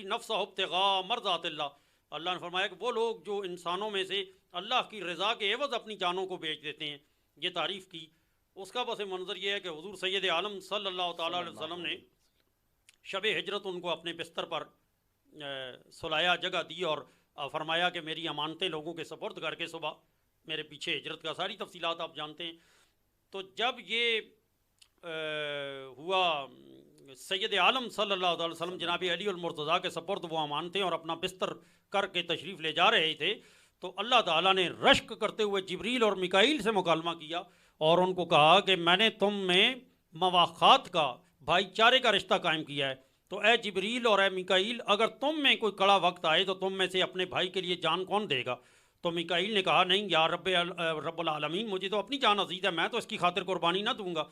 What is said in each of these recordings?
نفسہ ابتغاء مرضات اللہ، اللہ نے فرمایا کہ وہ لوگ جو انسانوں میں سے اللہ کی رضا کے عوض اپنی جانوں کو بیچ دیتے ہیں، یہ تعریف کی۔ اس کا پس منظر یہ ہے کہ حضور سید عالم صلی اللہ تعالیٰ علیہ وسلم نے شب ہجرت ان کو اپنے بستر پر سلایا، جگہ دی اور فرمایا کہ میری امانتیں لوگوں کے سپرد کر کے صبح میرے پیچھے ہجرت کا ساری تفصیلات آپ جانتے ہیں۔ تو جب یہ ہوا سید عالم صلی اللہ علیہ وسلم جناب علی المرتضیٰ کے سپرد وہ امانتیں اور اپنا بستر کر کے تشریف لے جا رہے تھے، تو اللہ تعالیٰ نے رشک کرتے ہوئے جبریل اور میکائیل سے مکالمہ کیا اور ان کو کہا کہ میں نے تم میں مواخات کا، بھائی چارے کا رشتہ قائم کیا ہے، تو اے جبریل اور اے میکائیل اگر تم میں کوئی کڑا وقت آئے تو تم میں سے اپنے بھائی کے لیے جان کون دے گا؟ تو میکائیل نے کہا نہیں یا رب العالمین، مجھے تو اپنی جان عزیز ہے، میں تو اس کی خاطر قربانی نہ دوں گا۔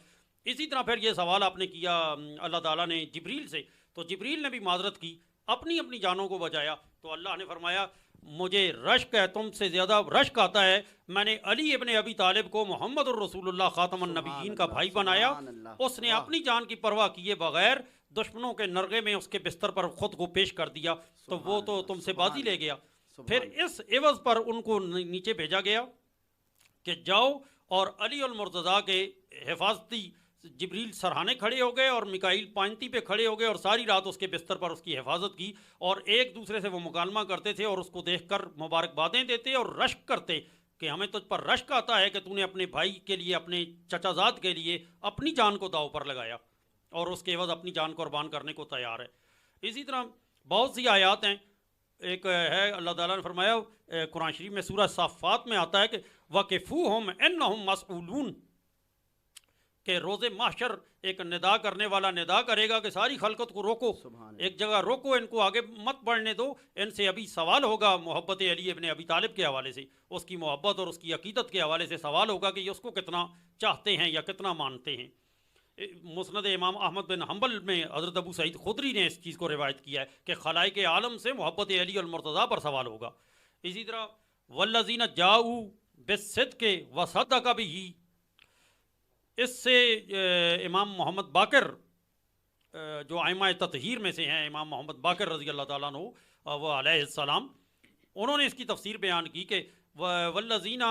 اسی طرح پھر یہ سوال آپ نے کیا اللہ تعالیٰ نے جبریل سے، تو جبریل نے بھی معذرت کی، اپنی جانوں کو بچایا، تو اللہ نے فرمایا مجھے رشک ہے، تم سے زیادہ رشک آتا ہے، میں نے علی ابن ابی طالب کو محمد الرسول اللہ خاتم النبیین کا بھائی بنایا، اس نے اپنی جان کی پرواہ کیے بغیر دشمنوں کے نرغے میں اس کے بستر پر خود کو پیش کر دیا، تو وہ تو تم سے بازی لے گیا۔ پھر اس عوض پر ان کو نیچے بھیجا گیا کہ جاؤ، اور علی المرتضیٰ کے حفاظتی جبریل سرہانے کھڑے ہو گئے اور میکائیل پائنتی پہ کھڑے ہو گئے اور ساری رات اس کے بستر پر اس کی حفاظت کی، اور ایک دوسرے سے وہ مکالمہ کرتے تھے اور اس کو دیکھ کر مبارکبادیں دیتے اور رشک کرتے کہ ہمیں تجھ پر رشک آتا ہے کہ تو نے اپنے بھائی کے لیے، اپنے چچا زاد کے لیے اپنی جان کو داؤ پر لگایا اور اس کے عوض اپنی جان قربان کرنے کو تیار ہے۔ اسی طرح بہت سی آیات ہیں، ایک ہے اللہ تعالیٰ نے فرمایا قرآن شریف میں سورہ صافات میں آتا ہے کہ وَقِفُوهُمْ إِنَّهُمْ مَسْئُولُونَ، کہ روز محشر ایک ندا کرنے والا ندا کرے گا کہ ساری خلقت کو روکو، ایک جگہ روکو، ان کو آگے مت بڑھنے دو، ان سے ابھی سوال ہوگا محبت علی ابن ابی طالب کے حوالے سے، اس کی محبت اور اس کی عقیدت کے حوالے سے سوال ہوگا کہ یہ اس کو کتنا چاہتے ہیں یا کتنا مانتے ہیں۔ مسند امام احمد بن حنبل میں حضرت ابو سعید خدری نے اس چیز کو روایت کیا ہے کہ خلائق عالم سے محبت علی المرتضیٰ پر سوال ہوگا۔ اسی طرح والذین جاؤوا بالصدق وصدق بہ، اس سے امام محمد باقر جو ائمہ تطہیر میں سے ہیں، امام محمد باقر رضی اللہ تعالیٰ عنہ وہ علیہ السلام، انہوں نے اس کی تفسیر بیان کی کہ والذین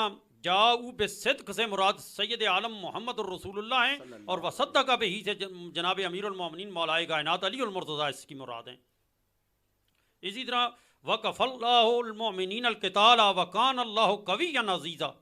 جاؤوا بالصدق سے مراد سید عالم محمد الرسول اللہ ہیں، اور وصدق بہ سے جناب امیر المومنین مولا کائنات علی المرتضیٰ اس کی مراد ہیں۔ اسی طرح وَكَفَى اللَّهُ الْمُؤْمِنِينَ الْقِتَالَ وَكَانَ اللَّهُ قَوِيًّا عَزِيزًا،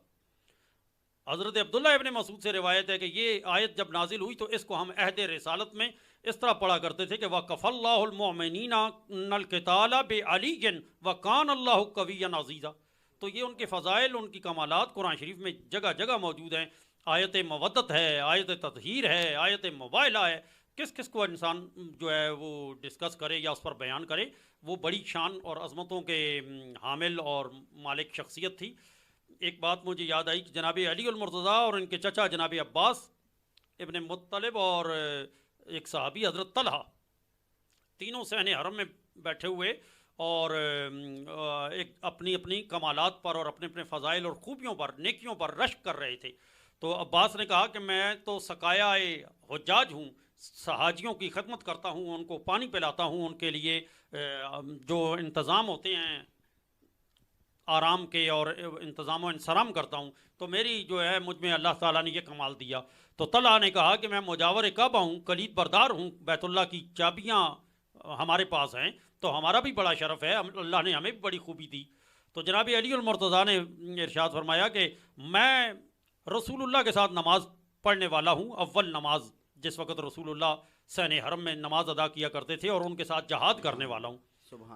حضرت عبداللہ ابن مسعود سے روایت ہے کہ یہ آیت جب نازل ہوئی تو اس کو ہم عہد رسالت میں اس طرح پڑھا کرتے تھے کہ وَكَفَى اللَّهُ الْمُؤْمِنِينَ الْقِتَالَ بِعَلِيٍّ وَكَانَ اللَّهُ قَوِيًّا عَزِيزًا۔ تو یہ ان کے فضائل، ان کی کمالات قرآن شریف میں جگہ جگہ موجود ہیں، آیت مودت ہے، آیت تطہیر ہے، آیت مباہلہ ہے، کس کس کو انسان جو ہے وہ ڈسکس کرے یا اس پر بیان کرے، وہ بڑی شان اور عظمتوں کے حامل اور مالک شخصیت تھی۔ ایک بات مجھے یاد آئی کہ جناب علی المرتضیٰ اور ان کے چچا جناب عباس ابن مطلب اور ایک صحابی حضرت طلحہ، تینوں صحن حرم میں بیٹھے ہوئے اور ایک اپنی کمالات پر اور اپنے فضائل اور خوبیوں پر، نیکیوں پر رشک کر رہے تھے۔ تو عباس نے کہا کہ میں تو سقایا حجاج ہوں، حاجیوں کی خدمت کرتا ہوں، ان کو پانی پلاتا ہوں، ان کے لیے جو انتظام ہوتے ہیں آرام کے اور انتظام و انصرام کرتا ہوں، تو میری جو ہے مجھ میں اللہ تعالیٰ نے یہ کمال دیا۔ تو طلحہ نے کہا کہ میں مجاور کعبہ ہوں، کلید بردار ہوں، بیت اللہ کی چابیاں ہمارے پاس ہیں، تو ہمارا بھی بڑا شرف ہے، اللہ نے ہمیں بھی بڑی خوبی دی۔ تو جناب علی المرتضیٰ نے ارشاد فرمایا کہ میں رسول اللہ کے ساتھ نماز پڑھنے والا ہوں، اول نماز، جس وقت رسول اللہ صحن حرم میں نماز ادا کیا کرتے تھے، اور ان کے ساتھ جہاد کرنے والا ہوں۔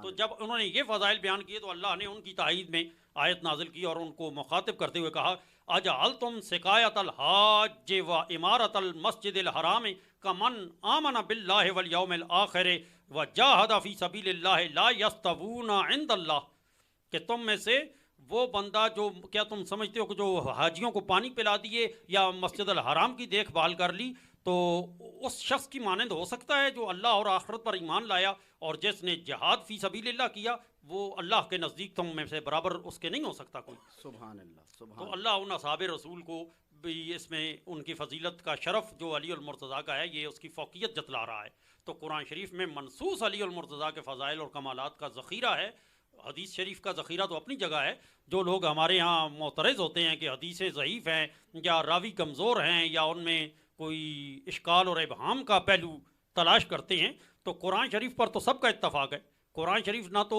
تو جب انہوں نے یہ فضائل بیان کیے تو اللہ نے ان کی تائید میں آیت نازل کی اور ان کو مخاطب کرتے ہوئے کہا اجعلتم سقایۃ الحاج و امارۃ المسجد الحرام کمن آمن باللہ والیوم الآخر وجاہد فی سبیل اللہ لا یستوون عند اللہ، کہ تم میں سے وہ بندہ جو، کیا تم سمجھتے ہو کہ جو حاجیوں کو پانی پلا دیے یا مسجد الحرام کی دیکھ بھال کر لی تو اس شخص کی مانند ہو سکتا ہے جو اللہ اور آخرت پر ایمان لایا اور جس نے جہاد فی سبیل اللہ کیا؟ وہ اللہ کے نزدیک تم میں سے برابر اس کے نہیں ہو سکتا کوئی۔ سبحان اللہ، سبحان تو اللہ ان اصحاب رسول کو بھی اس میں ان کی فضیلت کا شرف جو علی المرتضیٰ کا ہے یہ اس کی فوقیت جتلا رہا ہے. تو قرآن شریف میں منصوص علی المرتضیٰ کے فضائل اور کمالات کا ذخیرہ ہے. حدیث شریف کا ذخیرہ تو اپنی جگہ ہے. جو لوگ ہمارے ہاں معترض ہوتے ہیں کہ حدیثیں ضعیف ہیں یا راوی کمزور ہیں یا ان میں کوئی اشکال اور ابہام کا پہلو تلاش کرتے ہیں، تو قرآن شریف پر تو سب کا اتفاق ہے. قرآن شریف نہ تو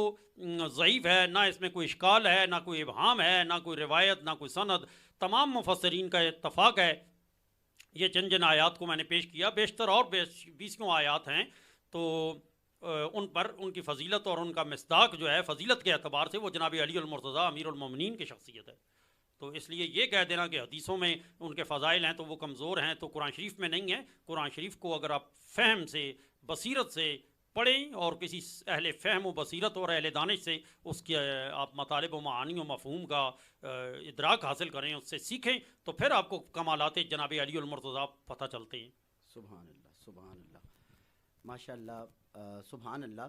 ضعیف ہے، نہ اس میں کوئی اشکال ہے، نہ کوئی ابہام ہے، نہ کوئی روایت، نہ کوئی سند. تمام مفسرین کا اتفاق ہے. یہ جن آیات کو میں نے پیش کیا، بیشتر اور 20 آیات ہیں، تو ان پر ان کی فضیلت اور ان کا مصداق جو ہے فضیلت کے اعتبار سے وہ جناب علی المرتضیٰ امیر المومنین کی شخصیت ہے. تو اس لیے یہ کہہ دینا کہ حدیثوں میں ان کے فضائل ہیں تو وہ کمزور ہیں، تو قرآن شریف میں نہیں ہے. قرآن شریف کو اگر آپ فہم سے، بصیرت سے پڑھیں اور کسی اہل فہم و بصیرت اور اہل دانش سے اس کے آپ مطالب و معانی و مفہوم کا ادراک حاصل کریں، اس سے سیکھیں، تو پھر آپ کو کمالات جناب علی المرتضیٰ پتہ چلتے ہیں. سبحان اللہ، سبحان اللہ، ماشاء اللہ، سبحان اللہ.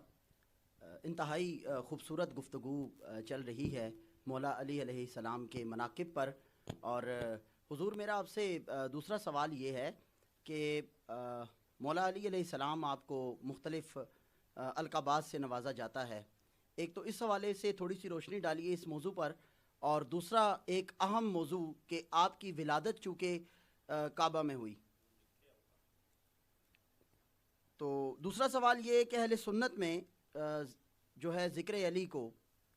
انتہائی خوبصورت گفتگو چل رہی ہے مولا علی علیہ السلام کے مناقب پر. اور حضور میرا آپ سے دوسرا سوال یہ ہے کہ مولا علی علیہ السلام آپ کو مختلف القابات سے نوازا جاتا ہے. ایک تو اس حوالے سے تھوڑی سی روشنی ڈالیے اس موضوع پر، اور دوسرا ایک اہم موضوع کہ آپ کی ولادت چونکہ کعبہ میں ہوئی، تو دوسرا سوال یہ ہے کہ اہل سنت میں جو ہے ذکر علی کو،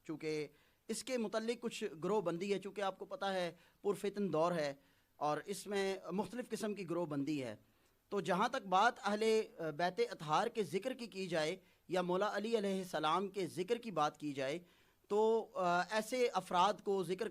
چونکہ اس کے متعلق کچھ گروہ بندی ہے، چونکہ آپ کو پتہ ہے پرفتن دور ہے اور اس میں مختلف قسم کی گروہ بندی ہے. تو جہاں تک بات اہل بیت اطہار کے ذکر کی جائے یا مولا علی علیہ السلام کے ذکر کی بات کی جائے، تو ایسے افراد کو ذکر